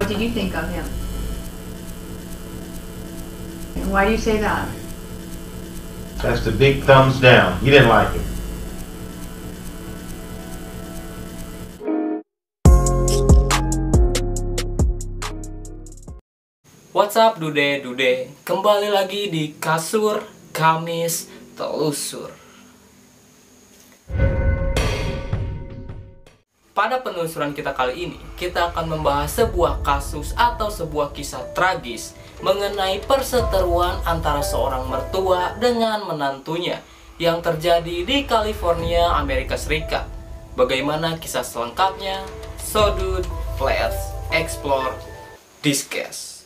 What did you think of him? And why do you say that? That's the big thumbs down. You didn't like him. What's up dude? Kembali lagi di Kasur Kamis Telusur. Pada penelusuran kita kali ini, kita akan membahas sebuah kasus atau sebuah kisah tragis mengenai perseteruan antara seorang mertua dengan menantunya yang terjadi di California, Amerika Serikat. Bagaimana kisah selengkapnya? So dude, let's explore this case.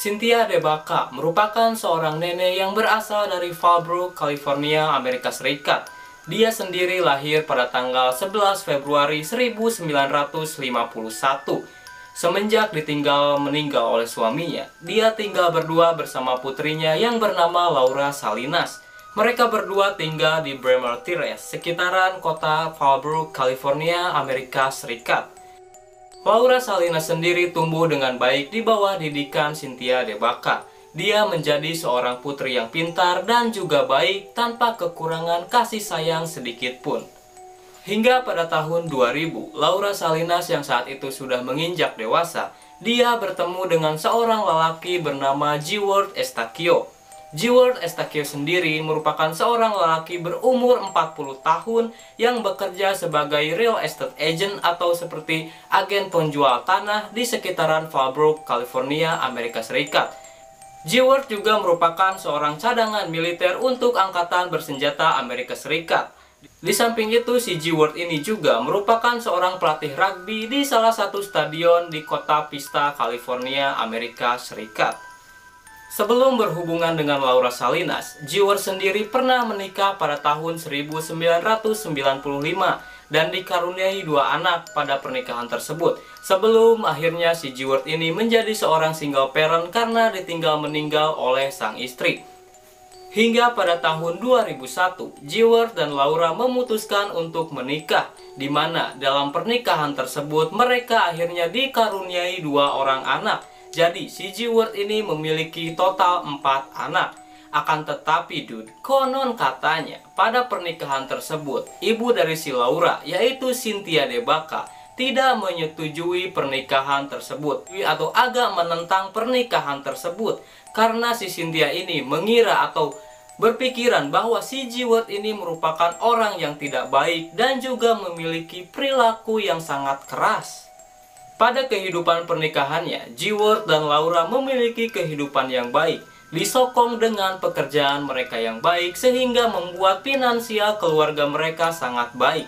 Cynthia DeBaca merupakan seorang nenek yang berasal dari Fallbrook, California, Amerika Serikat. Dia sendiri lahir pada tanggal 11 Februari 1951. Semenjak ditinggal meninggal oleh suaminya, dia tinggal berdua bersama putrinya yang bernama Laura Salinas. Mereka berdua tinggal di Bremer Terrace, sekitaran kota Fallbrook, California, Amerika Serikat. Laura Salinas sendiri tumbuh dengan baik di bawah didikan Cynthia DeBaca. Dia menjadi seorang putri yang pintar dan juga baik tanpa kekurangan kasih sayang sedikit pun. Hingga pada tahun 2000, Laura Salinas yang saat itu sudah menginjak dewasa, dia bertemu dengan seorang lelaki bernama Jeward Eustaquio. Jeward Eustaquio sendiri merupakan seorang lelaki berumur 40 tahun yang bekerja sebagai real estate agent atau seperti agen penjual tanah di sekitaran Fallbrook, California, Amerika Serikat. Jeward juga merupakan seorang cadangan militer untuk Angkatan Bersenjata Amerika Serikat. Di samping itu, si Jeward ini juga merupakan seorang pelatih rugby di salah satu stadion di kota Pista, California, Amerika Serikat. Sebelum berhubungan dengan Laura Salinas, Jeward sendiri pernah menikah pada tahun 1995 dan dikaruniai 2 anak pada pernikahan tersebut. Sebelum akhirnya si Jeward ini menjadi seorang single parent karena ditinggal meninggal oleh sang istri. Hingga pada tahun 2001, Jeward dan Laura memutuskan untuk menikah, di mana dalam pernikahan tersebut mereka akhirnya dikaruniai 2 orang anak. Jadi, si Jeward ini memiliki total 4 anak. Akan tetapi, dude, konon katanya, pada pernikahan tersebut, ibu dari si Laura, yaitu Cynthia DeBaca, tidak menyetujui pernikahan tersebut atau agak menentang pernikahan tersebut. Karena si Cynthia ini mengira atau berpikiran bahwa si Jeward ini merupakan orang yang tidak baik dan juga memiliki perilaku yang sangat keras. Pada kehidupan pernikahannya, Jeward dan Laura memiliki kehidupan yang baik, disokong dengan pekerjaan mereka yang baik sehingga membuat finansial keluarga mereka sangat baik.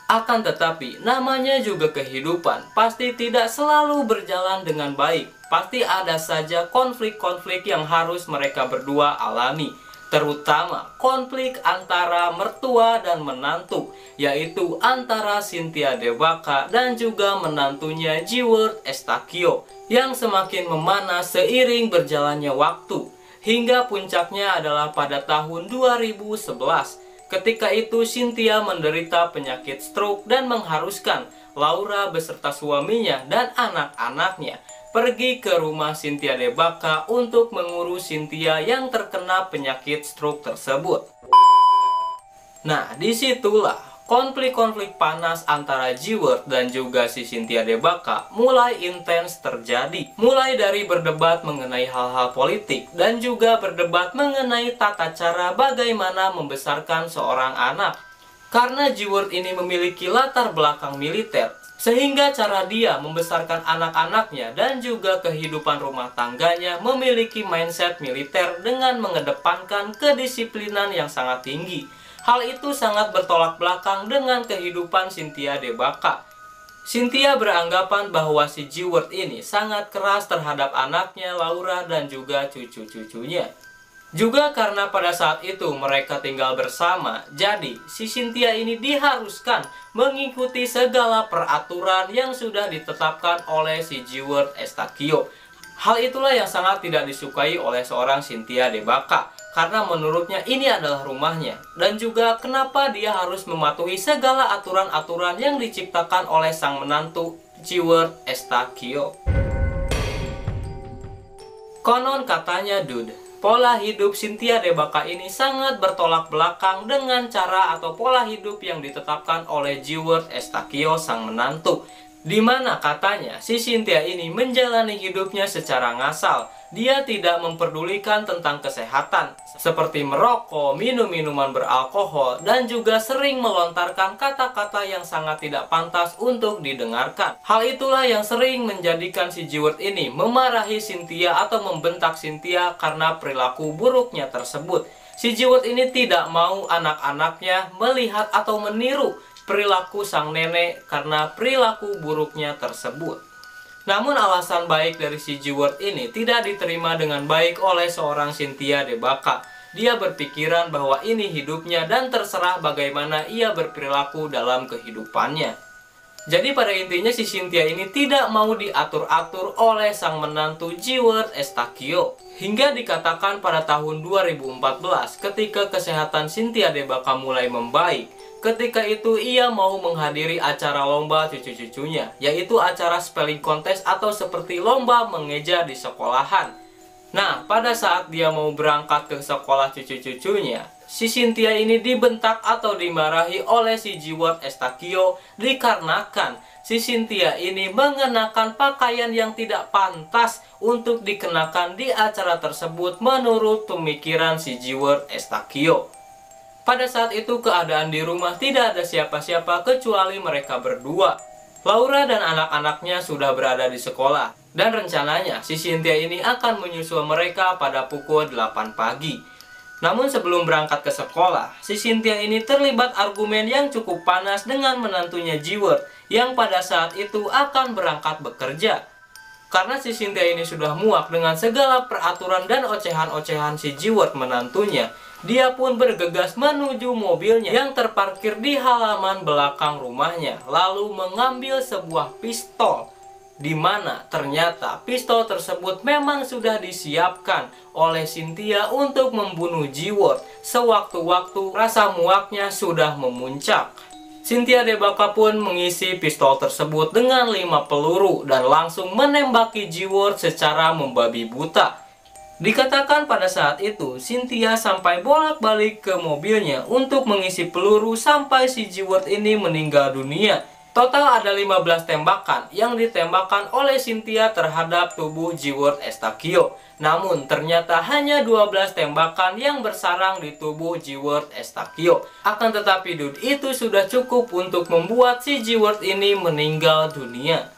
Akan tetapi, namanya juga kehidupan, pasti tidak selalu berjalan dengan baik. Pasti ada saja konflik-konflik yang harus mereka berdua alami. Terutama konflik antara mertua dan menantu, yaitu antara Cynthia DeBaca dan juga menantunya Jeward Eustaquio, yang semakin memanas seiring berjalannya waktu. Hingga puncaknya adalah pada tahun 2011. Ketika itu Cynthia menderita penyakit stroke dan mengharuskan Laura beserta suaminya dan anak-anaknya pergi ke rumah Cynthia DeBaca untuk mengurus Cynthia yang terkena penyakit stroke tersebut. Nah, disitulah konflik-konflik panas antara Jeward dan juga si Cynthia DeBaca mulai intens terjadi. Mulai dari berdebat mengenai hal-hal politik dan juga berdebat mengenai tata cara bagaimana membesarkan seorang anak. Karena Jeward ini memiliki latar belakang militer, sehingga cara dia membesarkan anak-anaknya dan juga kehidupan rumah tangganya memiliki mindset militer dengan mengedepankan kedisiplinan yang sangat tinggi. Hal itu sangat bertolak belakang dengan kehidupan Cynthia DeBaca. Cynthia beranggapan bahwa si Jeward ini sangat keras terhadap anaknya Laura dan juga cucu-cucunya. Juga karena pada saat itu mereka tinggal bersama, jadi si Cynthia ini diharuskan mengikuti segala peraturan yang sudah ditetapkan oleh si Jeward Eustaquio. Hal itulah yang sangat tidak disukai oleh seorang Cynthia DeBaca. karena menurutnya ini adalah rumahnya, dan juga kenapa dia harus mematuhi segala aturan-aturan yang diciptakan oleh sang menantu Jewel Eustaquio. Konon katanya dude, pola hidup Cynthia DeBaca ini sangat bertolak belakang dengan cara atau pola hidup yang ditetapkan oleh Jewel Eustaquio sang menantu, di mana katanya si Cynthia ini menjalani hidupnya secara ngasal. Dia tidak memperdulikan tentang kesehatan, seperti merokok, minum minuman beralkohol, dan juga sering melontarkan kata-kata yang sangat tidak pantas untuk didengarkan. Hal itulah yang sering menjadikan si Jewel ini memarahi Cynthia atau membentak Cynthia karena perilaku buruknya tersebut. Si Jewel ini tidak mau anak-anaknya melihat atau meniru perilaku sang nenek karena perilaku buruknya tersebut. Namun alasan baik dari si Jewel ini tidak diterima dengan baik oleh seorang Cynthia DeBaca. Dia berpikiran bahwa ini hidupnya dan terserah bagaimana ia berperilaku dalam kehidupannya. Jadi pada intinya si Cynthia ini tidak mau diatur-atur oleh sang menantu Jewel Eustaquio. Hingga dikatakan pada tahun 2014 ketika kesehatan Cynthia DeBaca mulai membaik, ketika itu ia mau menghadiri acara lomba cucu-cucunya, yaitu acara spelling contest atau seperti lomba mengeja di sekolahan. Nah, pada saat dia mau berangkat ke sekolah cucu-cucunya, si Cynthia ini dibentak atau dimarahi oleh si Jewel Eustaquio dikarenakan si Cynthia ini mengenakan pakaian yang tidak pantas untuk dikenakan di acara tersebut menurut pemikiran si Jewel Eustaquio. Pada saat itu keadaan di rumah tidak ada siapa-siapa kecuali mereka berdua. Laura dan anak-anaknya sudah berada di sekolah, dan rencananya si Cynthia ini akan menyusul mereka pada pukul 8 pagi. Namun sebelum berangkat ke sekolah, si Cynthia ini terlibat argumen yang cukup panas dengan menantunya Jewel yang pada saat itu akan berangkat bekerja. Karena si Cynthia ini sudah muak dengan segala peraturan dan ocehan-ocehan si Jewel menantunya, dia pun bergegas menuju mobilnya yang terparkir di halaman belakang rumahnya, lalu mengambil sebuah pistol, di mana ternyata pistol tersebut memang sudah disiapkan oleh Cynthia untuk membunuh Jewel sewaktu-waktu rasa muaknya sudah memuncak. Cynthia DeBaca pun mengisi pistol tersebut dengan 5 peluru dan langsung menembaki Jewel secara membabi buta. Dikatakan pada saat itu, Cynthia sampai bolak-balik ke mobilnya untuk mengisi peluru sampai si Jewel ini meninggal dunia. Total ada 15 tembakan yang ditembakkan oleh Cynthia terhadap tubuh Jewel Eustaquio. Namun ternyata hanya 12 tembakan yang bersarang di tubuh Jewel Eustaquio. Akan tetapi dude, itu sudah cukup untuk membuat si Jewel ini meninggal dunia.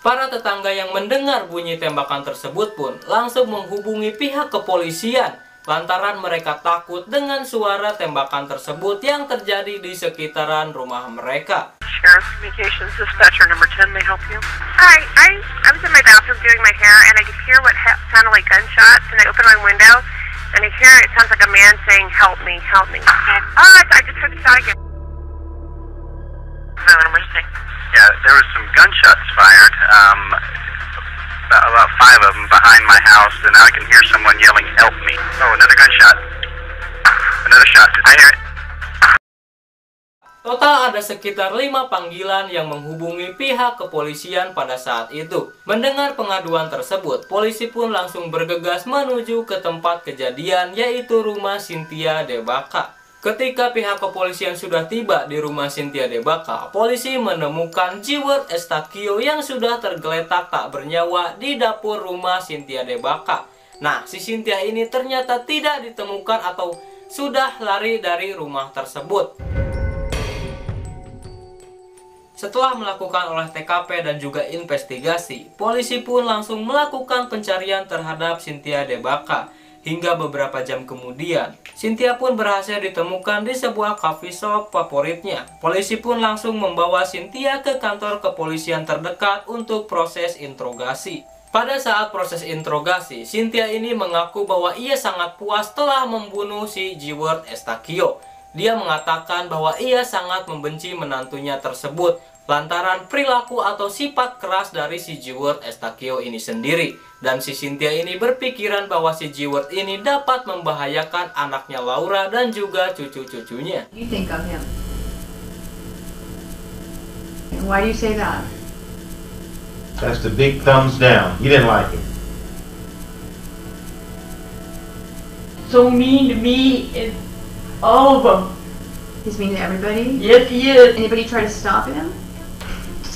Para tetangga yang mendengar bunyi tembakan tersebut pun langsung menghubungi pihak kepolisian lantaran mereka takut dengan suara tembakan tersebut yang terjadi di sekitaran rumah mereka. Sheriff Communications Dispatcher number 10, may I help you? Hi, I was in my bathroom doing my hair and I could hear what sounded like gunshots, and I opened my window and I hear it sounds like a man saying, "Help me, help me." I just heard the shot again. Emergency. Yeah, there was some gunshots fired, about 5 of them behind my house, and now I can hear someone yelling, "Help me." Oh, another gunshot. Another shot. I hear it. Total ada sekitar 5 panggilan yang menghubungi pihak kepolisian pada saat itu. Mendengar pengaduan tersebut, polisi pun langsung bergegas menuju ke tempat kejadian, yaitu rumah Cynthia DeBaca. Ketika pihak kepolisian sudah tiba di rumah Cynthia DeBaca, polisi menemukan Jewel Eustaquio yang sudah tergeletak tak bernyawa di dapur rumah Cynthia DeBaca. Nah, si Cynthia ini ternyata tidak ditemukan atau sudah lari dari rumah tersebut. Setelah melakukan olah TKP dan juga investigasi, polisi pun langsung melakukan pencarian terhadap Cynthia DeBaca. Hingga beberapa jam kemudian, Cynthia pun berhasil ditemukan di sebuah coffee shop favoritnya. Polisi pun langsung membawa Cynthia ke kantor kepolisian terdekat untuk proses interogasi. Pada saat proses interogasi, Cynthia ini mengaku bahwa ia sangat puas telah membunuh si Jewel Eustaquio. Dia mengatakan bahwa ia sangat membenci menantunya tersebut lantaran perilaku atau sifat keras dari si Jewel Eustaquio ini sendiri. Dan si Cynthia ini berpikiran bahwa si Jewel ini dapat membahayakan anaknya Laura dan juga cucu-cucunya. What do you think of him? And why do you say that? That's the big thumbs down. You didn't like him. So mean to me and all of them. He's mean to everybody? Yes, he is. Anybody try to stop him?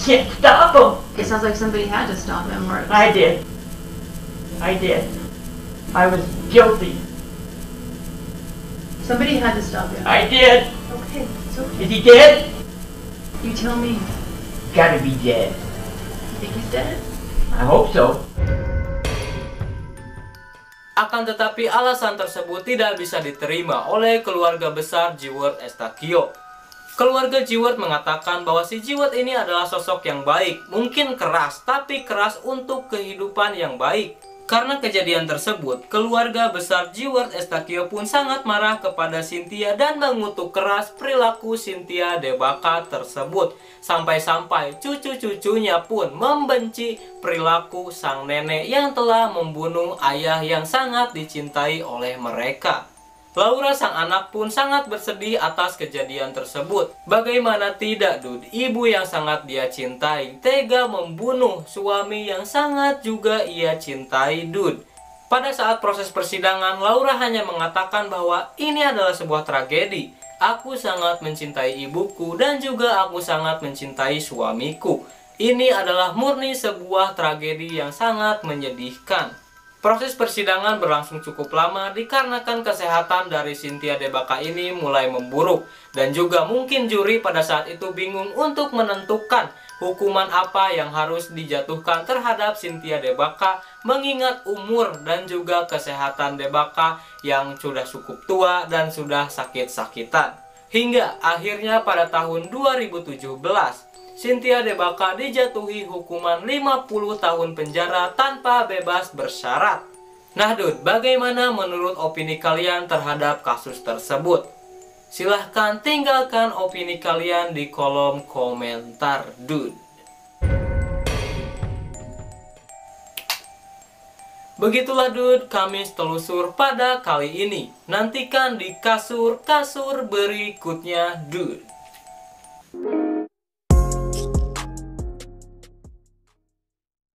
Can't stop him. It sounds like somebody had to stop him, or I did. I did. I was guilty. somebody had to stop him. I did. Okay, it's okay. Is he dead? You tell me. Gotta be dead. You think he's dead? I hope so. Akan tetapi alasan tersebut tidak bisa diterima oleh keluarga besar Jewel Eustaquio. Keluarga Jewel mengatakan bahwa si Jewel ini adalah sosok yang baik, mungkin keras, tapi keras untuk kehidupan yang baik. Karena kejadian tersebut, keluarga besar Jewel Eustaquio pun sangat marah kepada Cynthia dan mengutuk keras perilaku Cynthia Debaka tersebut. Sampai-sampai cucu-cucunya pun membenci perilaku sang nenek yang telah membunuh ayah yang sangat dicintai oleh mereka. Laura sang anak pun sangat bersedih atas kejadian tersebut. Bagaimana tidak, Dude? Ibu yang sangat dia cintai tega membunuh suami yang sangat juga ia cintai, Dude. Pada saat proses persidangan, Laura hanya mengatakan bahwa ini adalah sebuah tragedi. Aku sangat mencintai ibuku dan juga aku sangat mencintai suamiku. Ini adalah murni sebuah tragedi yang sangat menyedihkan. Proses persidangan berlangsung cukup lama dikarenakan kesehatan dari Cynthia Debaka ini mulai memburuk. Dan juga mungkin juri pada saat itu bingung untuk menentukan hukuman apa yang harus dijatuhkan terhadap Cynthia Debaka, mengingat umur dan juga kesehatan Debaka yang sudah cukup tua dan sudah sakit-sakitan. Hingga akhirnya pada tahun 2017, Cynthia Debaka dijatuhi hukuman 50 tahun penjara tanpa bebas bersyarat. Nah, Dude, bagaimana menurut opini kalian terhadap kasus tersebut? Silahkan tinggalkan opini kalian di kolom komentar, Dude. Begitulah, Dude, kami telusur pada kali ini. Nantikan di kasur-kasur berikutnya, Dude.